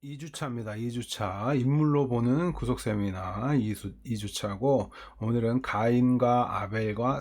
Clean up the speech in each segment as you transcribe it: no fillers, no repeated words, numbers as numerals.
2주차입니다. 2주차 인물로 보는 구속 세미나 2주차고 오늘은 가인과 아벨과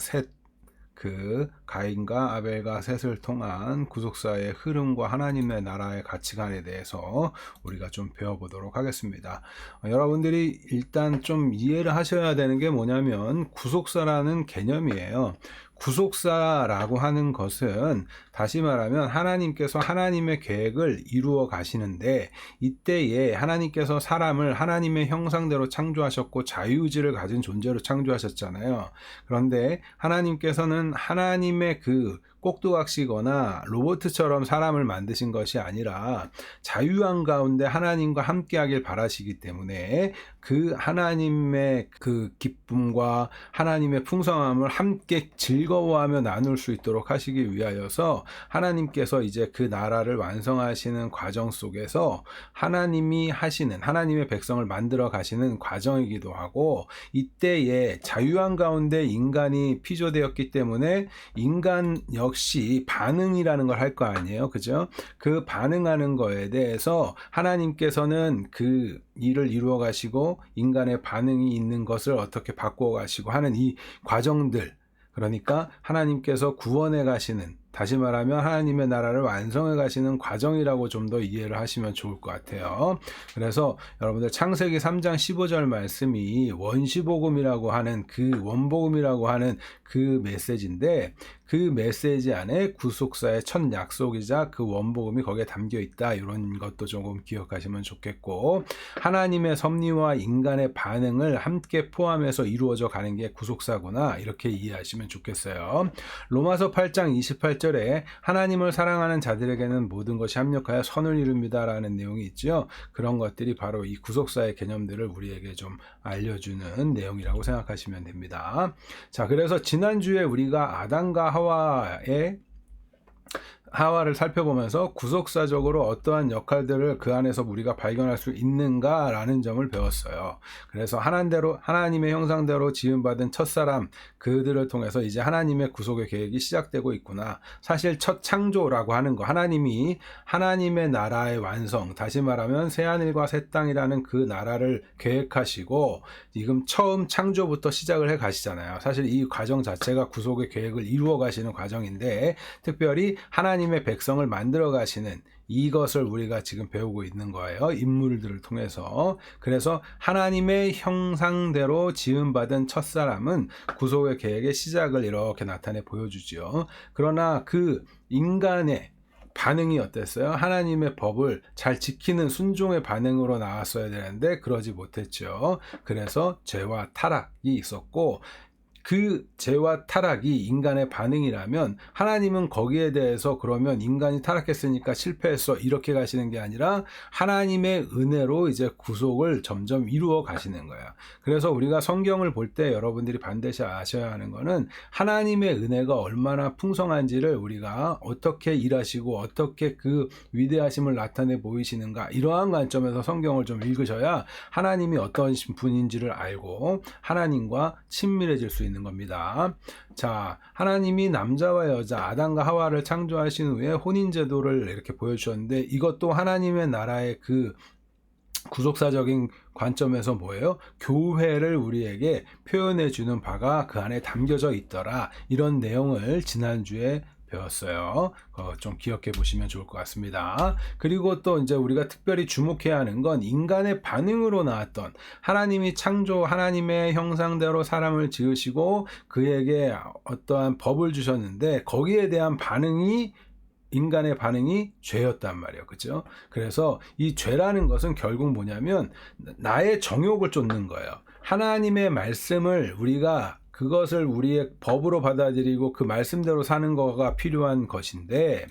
셋을 통한 구속사의 흐름과 하나님의 나라의 가치관에 대해서 우리가 좀 배워보도록 하겠습니다. 여러분들이 일단 좀 이해를 하셔야 되는 게 뭐냐면 구속사라는 개념이에요. 구속사라고 하는 것은 다시 말하면 하나님께서 하나님의 계획을 이루어 가시는데 이때에 하나님께서 사람을 하나님의 형상대로 창조하셨고 자유의지를 가진 존재로 창조하셨잖아요. 그런데 하나님께서는 하나님의 그 꼭두각시거나 로봇처럼 사람을 만드신 것이 아니라 자유한 가운데 하나님과 함께하길 바라시기 때문에 그 하나님의 그 기쁨과 하나님의 풍성함을 함께 즐거워하며 나눌 수 있도록 하시기 위하여서 하나님께서 이제 그 나라를 완성하시는 과정 속에서 하나님이 하시는 하나님의 백성을 만들어 가시는 과정이기도 하고 이때에 자유한 가운데 인간이 피조되었기 때문에 인간 역시 반응이라는 걸 할 거 아니에요. 그죠? 그 반응하는 거에 대해서 하나님께서는 그 일을 이루어 가시고 인간의 반응이 있는 것을 어떻게 바꾸어 가시고 하는 이 과정들, 그러니까 하나님께서 구원해 가시는, 다시 말하면 하나님의 나라를 완성해 가시는 과정이라고 좀 더 이해를 하시면 좋을 것 같아요. 그래서 여러분들 창세기 3장 15절 말씀이 원시복음이라고 하는 그 원복음이라고 하는 그 메시지인데 그 메시지 안에 구속사의 첫 약속이자 그 원복음이 거기에 담겨 있다. 이런 것도 조금 기억하시면 좋겠고 하나님의 섭리와 인간의 반응을 함께 포함해서 이루어져 가는 게 구속사구나 이렇게 이해하시면 좋겠어요. 로마서 8장 28절에 하나님을 사랑하는 자들에게는 모든 것이 합력하여 선을 이룹니다 라는 내용이 있죠. 그런 것들이 바로 이 구속사의 개념들을 우리에게 좀 알려주는 내용이라고 생각하시면 됩니다. 자, 그래서 지난주에 우리가 아담과 하와를 살펴보면서 구속사적으로 어떠한 역할들을 그 안에서 우리가 발견할 수 있는가라는 점을 배웠어요. 그래서 하나님의 형상대로 지음받은 첫사람 그들을 통해서 이제 하나님의 구속의 계획이 시작되고 있구나. 사실 첫 창조라고 하는 거 하나님이 하나님의 나라의 완성, 다시 말하면 새하늘과 새 땅이라는 그 나라를 계획하시고 지금 처음 창조부터 시작을 해 가시잖아요. 사실 이 과정 자체가 구속의 계획을 이루어 가시는 과정인데 특별히 하나님의 백성을 만들어 가시는 이것을 우리가 지금 배우고 있는 거예요. 인물들을 통해서. 그래서 하나님의 형상대로 지음받은 첫사람은 구속의 계획의 시작을 이렇게 나타내 보여주죠. 그러나 그 인간의 반응이 어땠어요? 하나님의 법을 잘 지키는 순종의 반응으로 나왔어야 되는데 그러지 못했죠. 그래서 죄와 타락이 있었고 그 죄와 타락이 인간의 반응이라면 하나님은 거기에 대해서 그러면 인간이 타락했으니까 실패했어 이렇게 가시는 게 아니라 하나님의 은혜로 이제 구속을 점점 이루어 가시는 거예요. 그래서 우리가 성경을 볼 때 여러분들이 반드시 아셔야 하는 거는 하나님의 은혜가 얼마나 풍성한지를 우리가 어떻게 일하시고 어떻게 그 위대하심을 나타내 보이시는가 이러한 관점에서 성경을 좀 읽으셔야 하나님이 어떤 분인지를 알고 하나님과 친밀해질 수 있는 겁니다. 자, 하나님이 남자와 여자 아담과 하와를 창조하신 후에 혼인제도를 이렇게 보여주셨는데 이것도 하나님의 나라의 그 구속사적인 관점에서 뭐예요? 교회를 우리에게 표현해 주는 바가 그 안에 담겨져 있더라. 이런 내용을 지난주에 배웠어요. 좀 기억해 보시면 좋을 것 같습니다. 그리고 또 이제 우리가 특별히 주목해야 하는 건 인간의 반응으로 나왔던 하나님이 하나님의 형상대로 사람을 지으시고 그에게 어떠한 법을 주셨는데 거기에 대한 인간의 반응이 죄였단 말이에요. 그죠? 그래서 이 죄라는 것은 결국 뭐냐면 나의 정욕을 쫓는 거예요. 하나님의 말씀을 우리가 그것을 우리의 법으로 받아들이고 그 말씀대로 사는 거가 필요한 것인데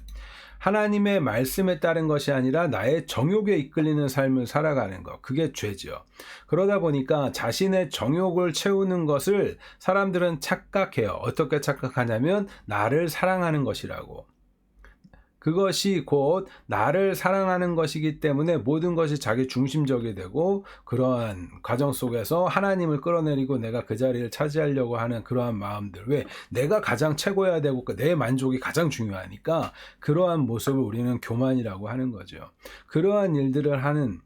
하나님의 말씀에 따른 것이 아니라 나의 정욕에 이끌리는 삶을 살아가는 것. 그게 죄죠. 그러다 보니까 자신의 정욕을 채우는 것을 사람들은 착각해요. 어떻게 착각하냐면 나를 사랑하는 것이라고. 그것이 곧 나를 사랑하는 것이기 때문에 모든 것이 자기 중심적이 되고, 그러한 과정 속에서 하나님을 끌어내리고 내가 그 자리를 차지하려고 하는 그러한 마음들, 왜 내가 가장 최고여야 되고 내 만족이 가장 중요하니까 그러한 모습을 우리는 교만이라고 하는 거죠. 그러한 일들을 하는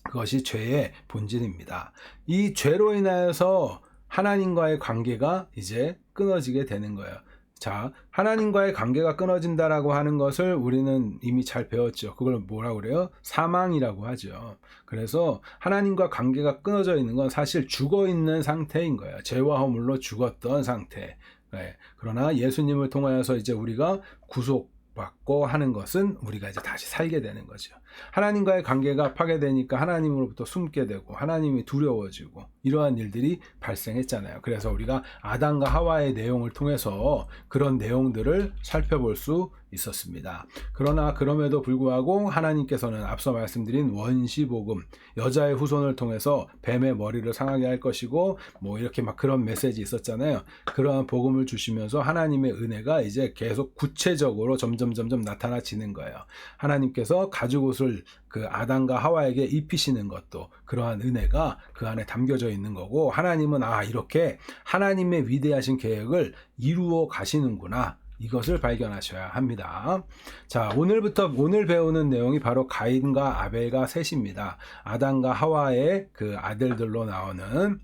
그것이 죄의 본질입니다. 이 죄로 인하여서 하나님과의 관계가 이제 끊어지게 되는 거예요. 자, 하나님과의 관계가 끊어진다라고 하는 것을 우리는 이미 잘 배웠죠. 그걸 뭐라고 그래요? 사망이라고 하죠. 그래서 하나님과 관계가 끊어져 있는 건 사실 죽어 있는 상태인 거예요. 죄와 허물로 죽었던 상태. 네. 그러나 예수님을 통하여서 이제 우리가 구속받고 하는 것은 우리가 이제 다시 살게 되는 거죠. 하나님과의 관계가 파괴되니까 하나님으로부터 숨게 되고 하나님이 두려워지고 이러한 일들이 발생했잖아요. 그래서 우리가 아담과 하와의 내용을 통해서 그런 내용들을 살펴볼 수 있었습니다. 그러나 그럼에도 불구하고 하나님께서는 앞서 말씀드린 원시복음, 여자의 후손을 통해서 뱀의 머리를 상하게 할 것이고 뭐 이렇게 막 그런 메시지 있었잖아요. 그러한 복음을 주시면서 하나님의 은혜가 이제 계속 구체적으로 점점 나타나지는 거예요. 하나님께서 가죽옷을 그 아담과 하와에게 입히시는 것도 그러한 은혜가 그 안에 담겨져 있는 거고, 하나님은 이렇게 하나님의 위대하신 계획을 이루어 가시는구나, 이것을 발견하셔야 합니다. 자, 오늘 배우는 내용이 바로 가인과 아벨과 셋입니다. 아담과 하와의 그 아들들로 나오는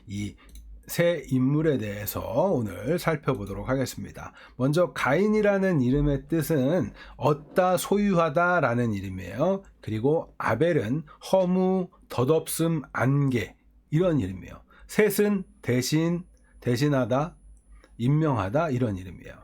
이 세 인물에 대해서 오늘 살펴보도록 하겠습니다. 먼저 가인이라는 이름의 뜻은 얻다, 소유하다 라는 이름이에요. 그리고 아벨은 허무, 덧없음, 안개, 이런 이름이에요. 셋은 대신, 대신하다, 임명하다, 이런 이름이에요.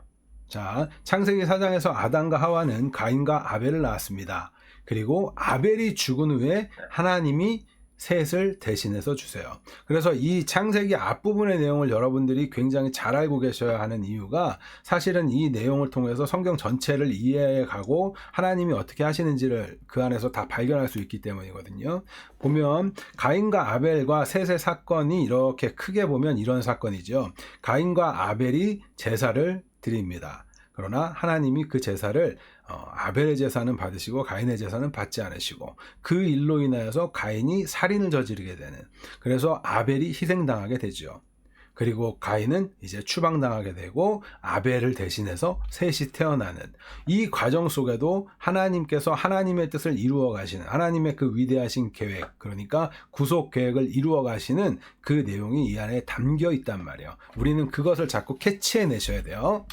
자, 창세기 4장에서 아담과 하와는 가인과 아벨을 낳았습니다. 그리고 아벨이 죽은 후에 하나님이 셋을 대신해서 주세요. 그래서 이 창세기 앞부분의 내용을 여러분들이 굉장히 잘 알고 계셔야 하는 이유가, 사실은 이 내용을 통해서 성경 전체를 이해해 가고 하나님이 어떻게 하시는지를 그 안에서 다 발견할 수 있기 때문이거든요. 보면 가인과 아벨과 셋의 사건이 이렇게 크게 보면 이런 사건이죠. 가인과 아벨이 제사를 드립니다. 그러나 하나님이 그 제사를 아벨의 제사는 받으시고 가인의 제사는 받지 않으시고, 그 일로 인하여서 가인이 살인을 저지르게 되는, 그래서 아벨이 희생당하게 되죠. 그리고 가인은 이제 추방당하게 되고 아벨을 대신해서 셋이 태어나는 이 과정 속에도 하나님께서 하나님의 뜻을 이루어 가시는, 하나님의 그 위대하신 계획, 그러니까 구속 계획을 이루어 가시는 그 내용이 이 안에 담겨 있단 말이에요. 우리는 그것을 자꾸 캐치해 내셔야 돼요.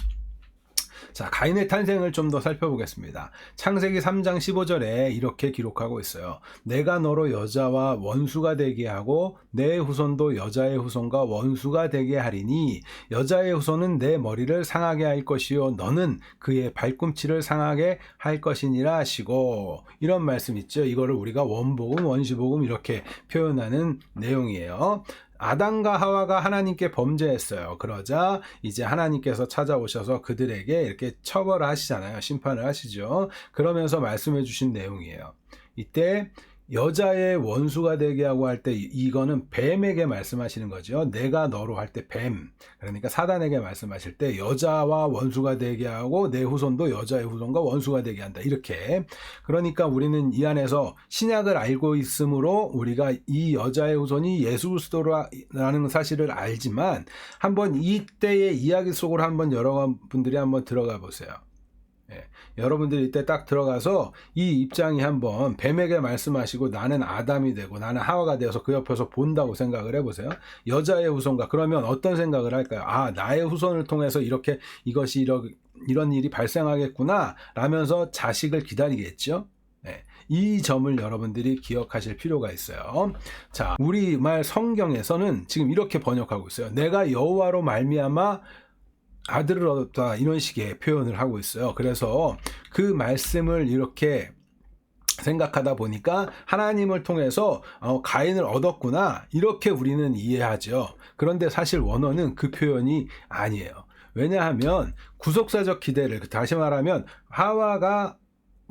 자, 가인의 탄생을 좀 더 살펴보겠습니다. 창세기 3장 15절에 이렇게 기록하고 있어요. 내가 너로 여자와 원수가 되게 하고 내 후손도 여자의 후손과 원수가 되게 하리니 여자의 후손은 내 머리를 상하게 할 것이요 너는 그의 발꿈치를 상하게 할 것이니라 하시고, 이런 말씀 있죠. 이거를 우리가 원복음, 원시복음 이렇게 표현하는 내용이에요. 아담과 하와가 하나님께 범죄했어요. 그러자 이제 하나님께서 찾아오셔서 그들에게 이렇게 처벌을 하시잖아요. 심판을 하시죠. 그러면서 말씀해 주신 내용이에요. 이때 여자의 원수가 되게 하고 할 때 이거는 뱀에게 말씀하시는 거죠. 내가 너로 할 때 뱀, 그러니까 사단에게 말씀하실 때 여자와 원수가 되게 하고 내 후손도 여자의 후손과 원수가 되게 한다, 이렇게. 그러니까 우리는 이 안에서 신약을 알고 있으므로 우리가 이 여자의 후손이 예수 그리스도라는 사실을 알지만, 한번 이때의 이야기 속으로 한번 여러분들이 한번 들어가 보세요. 여러분들이 이때 딱 들어가서 이 입장이 한번 뱀에게 말씀하시고 나는 아담이 되고 나는 하와가 되어서 그 옆에서 본다고 생각을 해보세요. 여자의 후손과, 그러면 어떤 생각을 할까요? 나의 후손을 통해서 이렇게 이것이 이런 일이 발생하겠구나 라면서 자식을 기다리겠죠. 이 점을 여러분들이 기억하실 필요가 있어요. 자, 우리말 성경에서는 지금 이렇게 번역하고 있어요. 내가 여호와로 말미암아 아들을 얻었다, 이런 식의 표현을 하고 있어요. 그래서 그 말씀을 이렇게 생각하다 보니까 하나님을 통해서 가인을 얻었구나, 이렇게 우리는 이해하죠. 그런데 사실 원어는 그 표현이 아니에요. 왜냐하면 구속사적 기대를, 다시 말하면 하와가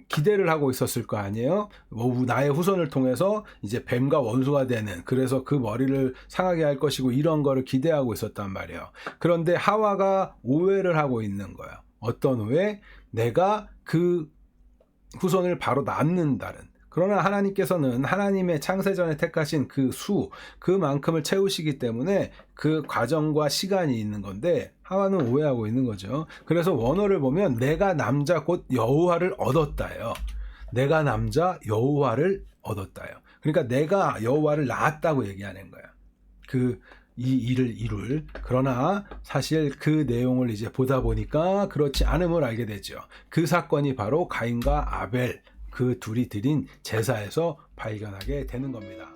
기대를 하고 있었을 거 아니에요. 나의 후손을 통해서 이제 뱀과 원수가 되는, 그래서 그 머리를 상하게 할 것이고 이런 거를 기대하고 있었단 말이에요. 그런데 하와가 오해를 하고 있는 거예요. 어떤 후에 내가 그 후손을 바로 낳는다는. 그러나 하나님께서는 하나님의 창세전에 택하신 그 수, 그만큼을 채우시기 때문에 그 과정과 시간이 있는 건데 하와는 오해하고 있는 거죠. 그래서 원어를 보면 내가 남자 곧 여호와를 얻었다예요. 내가 남자 여호와를 얻었다요. 그러니까 내가 여호와를 낳았다고 얘기하는 거야. 이 일을 이룰. 그러나 사실 그 내용을 이제 보다 보니까 그렇지 않음을 알게 되죠. 그 사건이 바로 가인과 아벨 그 둘이 드린 제사에서 발견하게 되는 겁니다.